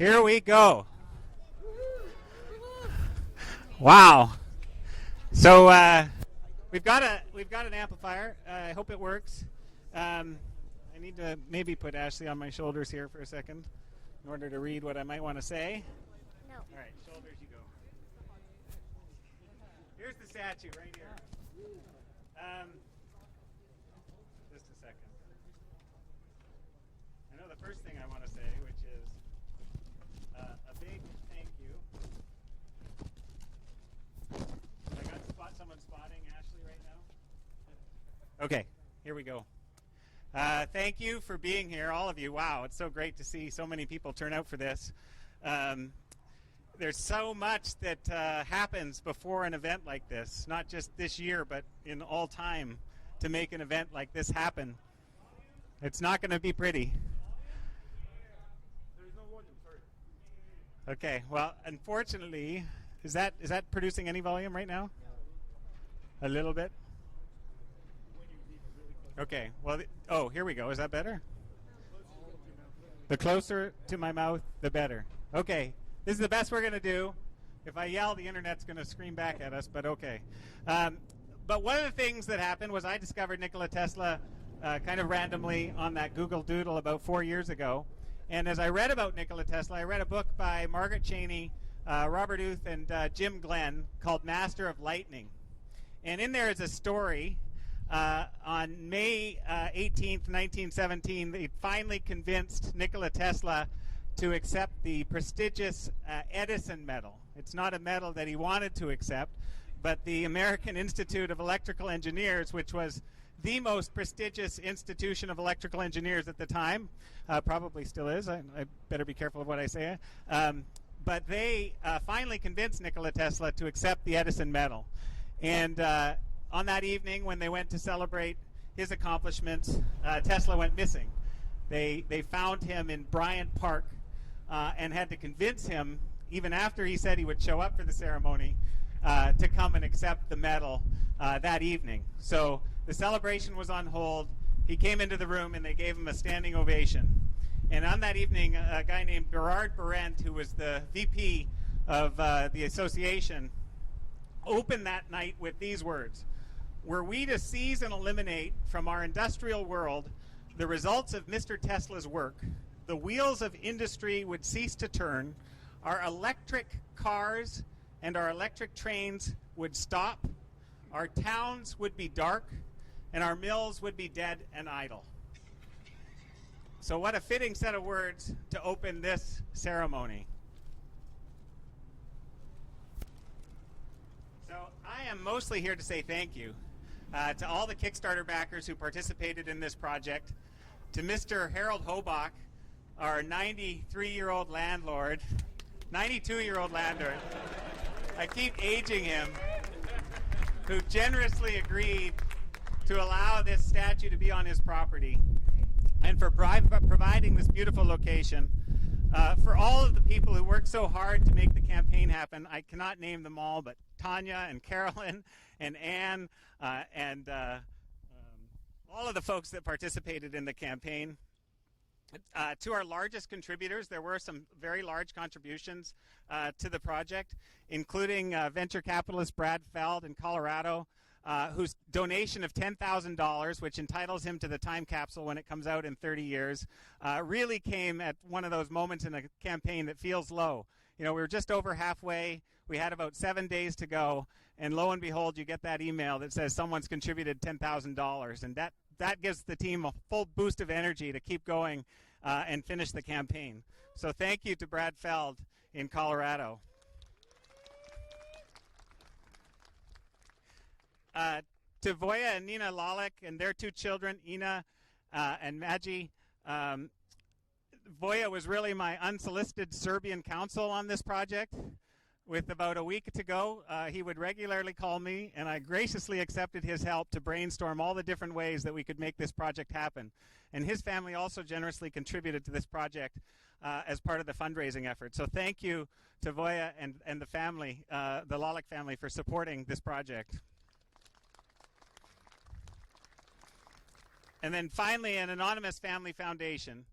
Here we go. Wow. So we've got an amplifier. I hope it works. I need to maybe put Ashley on my shoulders here for a second in order to read what I might want to say. No. All right, shoulders you go. Here's the statue right here. Just a second. I know the first thing I want to say, which is a big thank you. I got someone spotting Ashley right now. Okay, here we go. Thank you for being here, all of you. Wow, it's so great to see so many people turn out for this. There's so much that happens before an event like this, not just this year, but in all time, to make an event like this happen. It's not going to be pretty. There's no volume, sorry. Okay, well, unfortunately, is that producing any volume right now? A little bit? Okay, well, here we go. Is that better? The closer to my mouth, the better. Okay, this is the best we're going to do. If I yell, the internet's going to scream back at us, but okay. But one of the things that happened was I discovered Nikola Tesla kind of randomly on that Google Doodle about 4 years ago. And as I read about Nikola Tesla, I read a book by Margaret Cheney, Robert Uth, and Jim Glenn called Master of Lightning. And in there is a story. On May 18th, 1917, they finally convinced Nikola Tesla to accept the prestigious Edison medal. It's not a medal that he wanted to accept, but the American Institute of Electrical Engineers, which was the most prestigious institution of electrical engineers at the time, probably still is. I better be careful of what I say. But they finally convinced Nikola Tesla to accept the Edison medal. And on that evening, when they went to celebrate his accomplishments, Tesla went missing. They found him in Bryant Park and had to convince him, even after he said he would show up for the ceremony, to come and accept the medal that evening. So the celebration was on hold. He came into the room and they gave him a standing ovation. And on that evening, a guy named Berard Barent, who was the VP of the association, opened that night with these words: "Were we to seize and eliminate from our industrial world the results of Mr. Tesla's work, the wheels of industry would cease to turn, our electric cars and our electric trains would stop, our towns would be dark, and our mills would be dead and idle." So what a fitting set of words to open this ceremony. So I am mostly here to say thank you to all the Kickstarter backers who participated in this project, to Mr. Harold Hohbach, our 93-year-old landlord, 92-year-old landlord, I keep aging him, who generously agreed to allow this statue to be on his property, and for providing this beautiful location. For all of the people who worked so hard to make the campaign happen, I cannot name them all, but Tanya and Carolyn and Anne and all of the folks that participated in the campaign. To our largest contributors, there were some very large contributions to the project, including venture capitalist Brad Feld in Colorado, whose donation of $10,000, which entitles him to the time capsule when it comes out in 30 years, really came at one of those moments in a campaign that feels low. You know, we were just over halfway. We had about 7 days to go, and lo and behold, you get that email that says someone's contributed $10,000, and that gives the team a full boost of energy to keep going and finish the campaign. So thank you to Brad Feld in Colorado. To Voya and Nina Lalick and their two children, Ina and Maji. Voya was really my unsolicited Serbian counsel on this project. With about a week to go, he would regularly call me, and I graciously accepted his help to brainstorm all the different ways that we could make this project happen. And his family also generously contributed to this project as part of the fundraising effort. So thank you to Voya and the family, the Lalick family, for supporting this project. And then finally, an anonymous family foundation.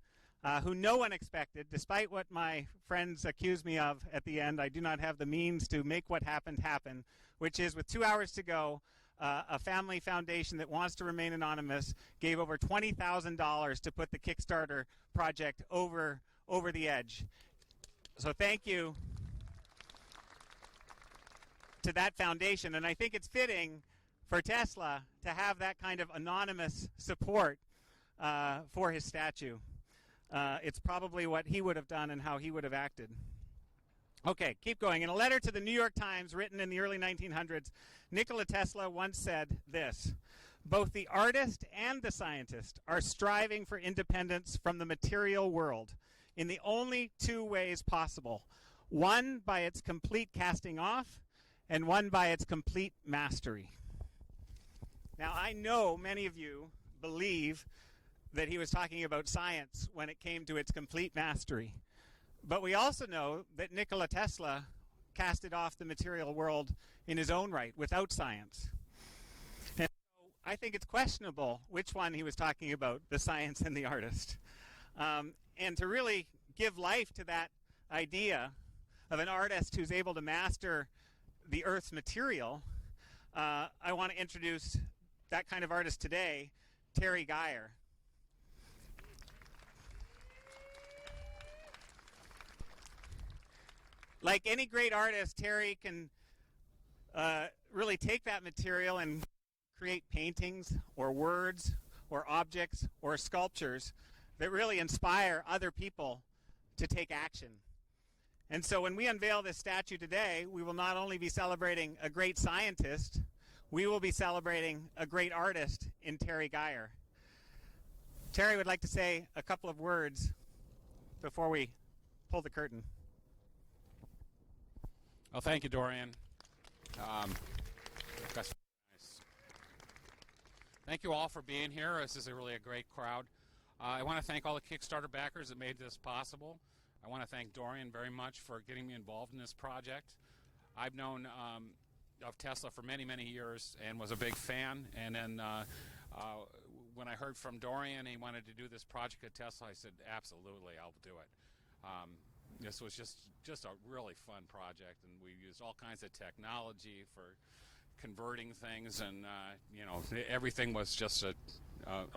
who no one expected, despite what my friends accused me of at the end. I do not have the means to make what happened happen, which is with 2 hours to go, a family foundation that wants to remain anonymous gave over $20,000 to put the Kickstarter project over the edge. So thank you to that foundation. And I think it's fitting for Tesla to have that kind of anonymous support for his statue. It's probably what he would have done and how he would have acted. Okay, keep going. In a letter to the New York Times written in the early 1900s, Nikola Tesla once said this: "Both the artist and the scientist are striving for independence from the material world in the only two ways possible, one by its complete casting off and one by its complete mastery." Now, I know many of you believe that he was talking about science when it came to its complete mastery. But we also know that Nikola Tesla casted off the material world in his own right, without science. And so I think it's questionable which one he was talking about, the science and the artist. And to really give life to that idea of an artist who's able to master the Earth's material, I want to introduce that kind of artist today, Terry Geyer. Like any great artist, Terry can really take that material and create paintings or words or objects or sculptures that really inspire other people to take action. And so when we unveil this statue today, we will not only be celebrating a great scientist, we will be celebrating a great artist in Terry Geyer. Terry would like to say a couple of words before we pull the curtain. Well, thank you, Dorrian. Thank you all for being here. This is really a great crowd. I want to thank all the Kickstarter backers that made this possible. I want to thank Dorrian very much for getting me involved in this project. I've known of Tesla for many, many years and was a big fan. And then when I heard from Dorrian he wanted to do this project at Tesla, I said, absolutely, I'll do it. This was just a really fun project, and we used all kinds of technology for converting things, and everything was just a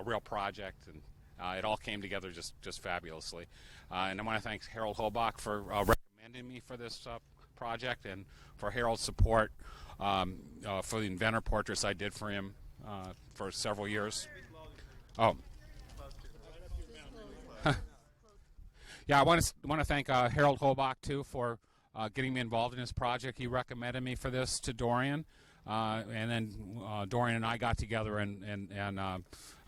real project, and it all came together just fabulously. And I want to thank Harold Hohbach for recommending me for this project, and for Harold's support for the inventor portraits I did for him for several years. Oh. Yeah, I want to thank Harold Hohbach too for getting me involved in this project. He recommended me for this to Dorrian, and then Dorrian and I got together and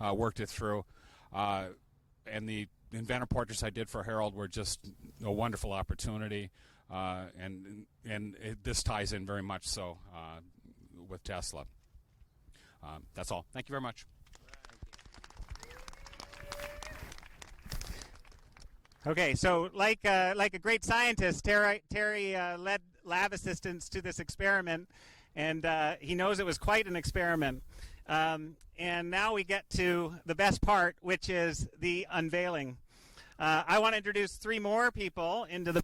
worked it through. And the inventor portraits I did for Harold were just a wonderful opportunity, and this ties in very much so with Tesla. That's all. Thank you very much. Okay, so like a great scientist, Terry led lab assistants to this experiment, and he knows it was quite an experiment. And now we get to the best part, which is the unveiling. I want to introduce three more people into the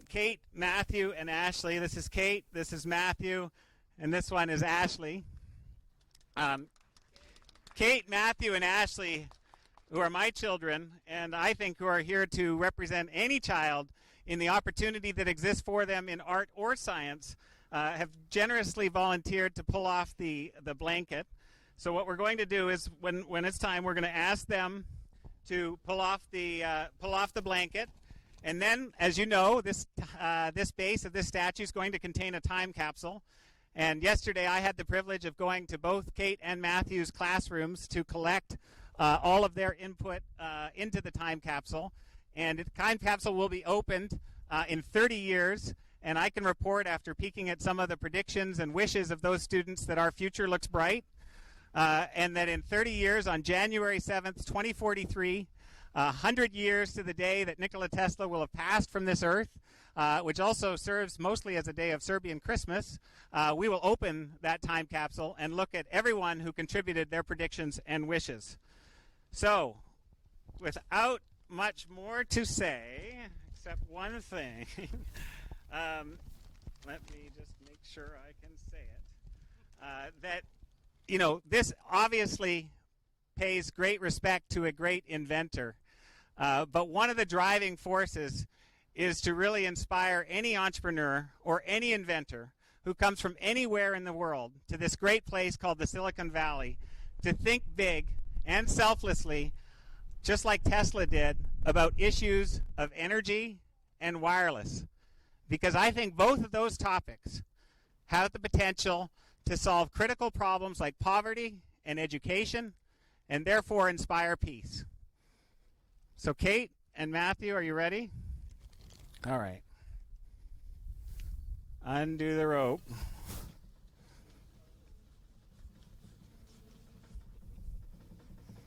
Kate, Matthew, and Ashley. This is Kate, this is Matthew, and this one is Ashley. Kate, Matthew, and Ashley, who are my children, and I think who are here to represent any child in the opportunity that exists for them in art or science, have generously volunteered to pull off the blanket. So what we're going to do is, when it's time, we're going to ask them to pull off the blanket, and then, as you know, this base of this statue is going to contain a time capsule. And yesterday, I had the privilege of going to both Kate and Matthew's classrooms to collect all of their input into the time capsule. And the time capsule will be opened in 30 years. And I can report, after peeking at some of the predictions and wishes of those students, that our future looks bright. And that in 30 years, on January 7th, 2043, 100 years to the day that Nikola Tesla will have passed from this earth, which also serves mostly as a day of Serbian Christmas, we will open that time capsule and look at everyone who contributed their predictions and wishes. So, without much more to say, except one thing, let me just make sure I can say it, that, this obviously pays great respect to a great inventor. But one of the driving forces is to really inspire any entrepreneur or any inventor who comes from anywhere in the world to this great place called the Silicon Valley to think big and selflessly, just like Tesla did, about issues of energy and wireless. Because I think both of those topics have the potential to solve critical problems like poverty and education, and therefore inspire peace. So Kate and Matthew, are you ready? All right. Undo the rope.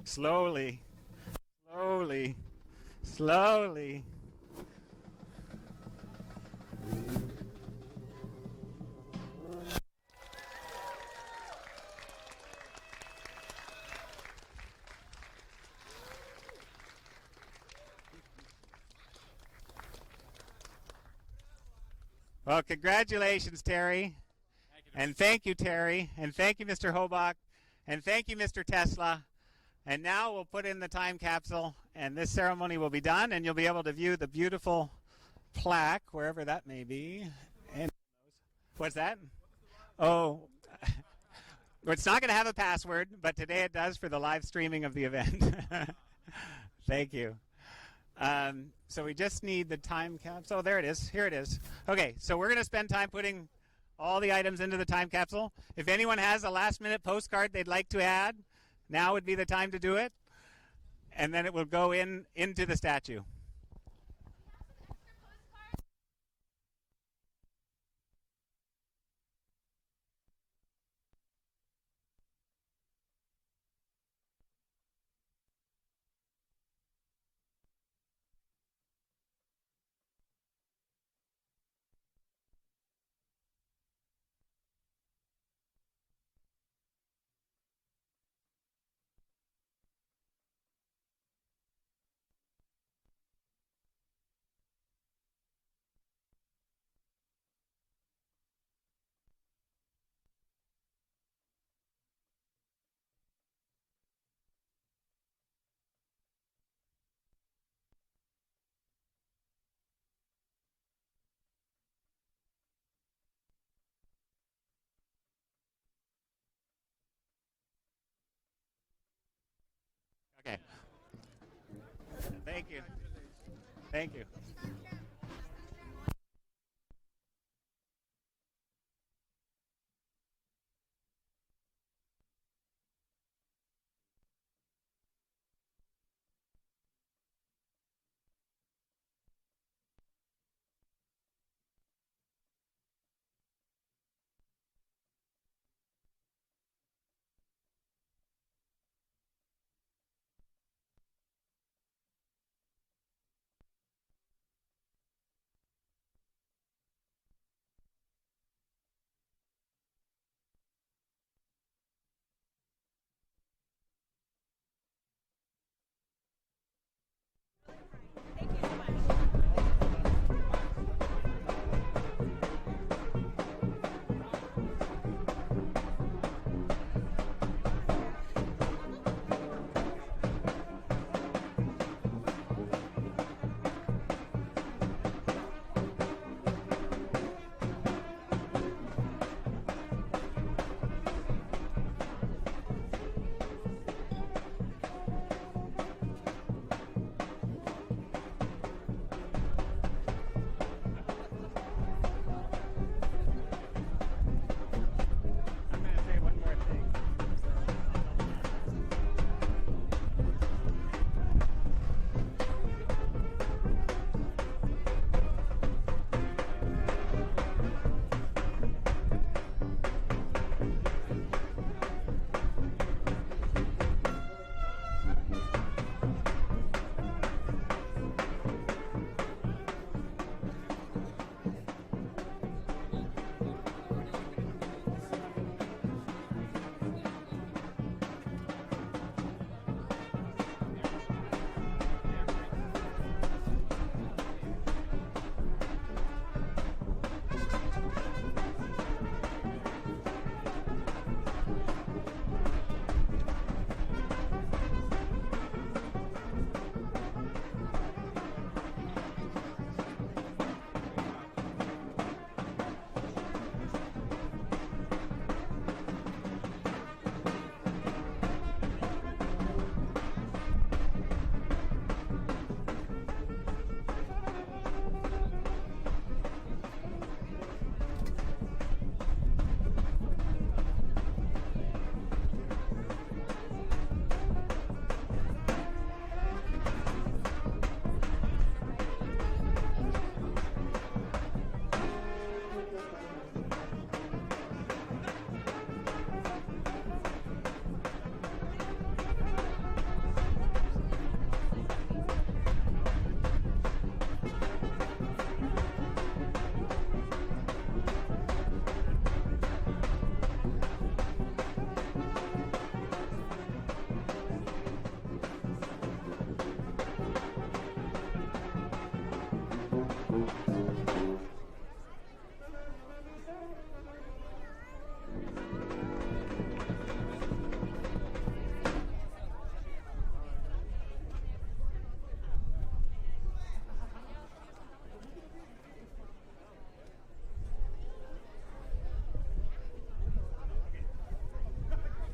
Slowly, slowly, slowly. Well, congratulations, Terry. And thank you, Terry. And thank you, Mr. Hohbach. And thank you, Mr. Tesla. And now we'll put in the time capsule, and this ceremony will be done, and you'll be able to view the beautiful plaque, wherever that may be. And what's that? Oh, it's not going to have a password, but today it does for the live streaming of the event. Thank you. So we just need the time capsule. Oh, there it is. Here it is. Okay, so we're going to spend time putting all the items into the time capsule. If anyone has a last-minute postcard they'd like to add, now would be the time to do it. And then it will go into the statue. Okay. Thank you. Thank you.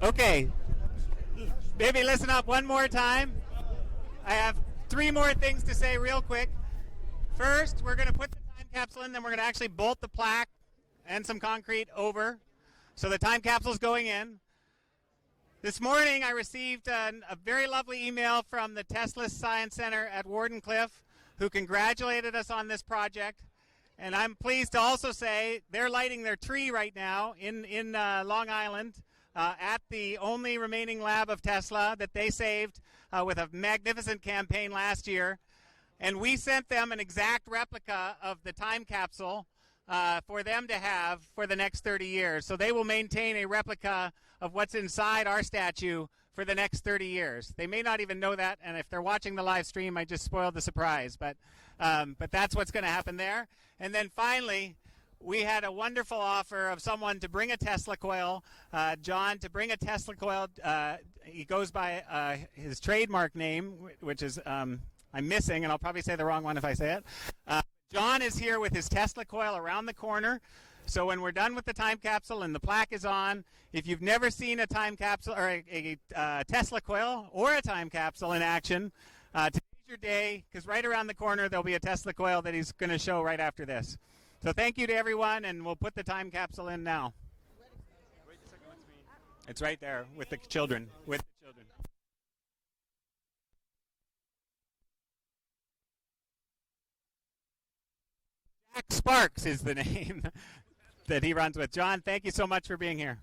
Okay, maybe listen up one more time. I have 3 more things to say real quick. First, we're going to put the time capsule in, then we're going to actually bolt the plaque and some concrete over. So the time capsule is going in. This morning I received a very lovely email from the Tesla Science Center at Wardenclyffe, who congratulated us on this project. And I'm pleased to also say they're lighting their tree right now in Long Island at the only remaining lab of Tesla that they saved with a magnificent campaign last year. And we sent them an exact replica of the time capsule for them to have for the next 30 years. So they will maintain a replica of what's inside our statue for the next 30 years. They may not even know that, and if they're watching the live stream, I just spoiled the surprise. But that's what's going to happen there. And then finally, we had a wonderful offer of someone to bring a Tesla coil, John, to bring a Tesla coil. He goes by his trademark name, which is I'm missing, and I'll probably say the wrong one if I say it. John is here with his Tesla coil around the corner. So when we're done with the time capsule and the plaque is on, if you've never seen a time capsule or a Tesla coil or a time capsule in action, today's your day, because right around the corner there'll be a Tesla coil that he's going to show right after this. So thank you to everyone, and we'll put the time capsule in now. It's right there with the children. Jack Sparks is the name that he runs with. John, thank you so much for being here.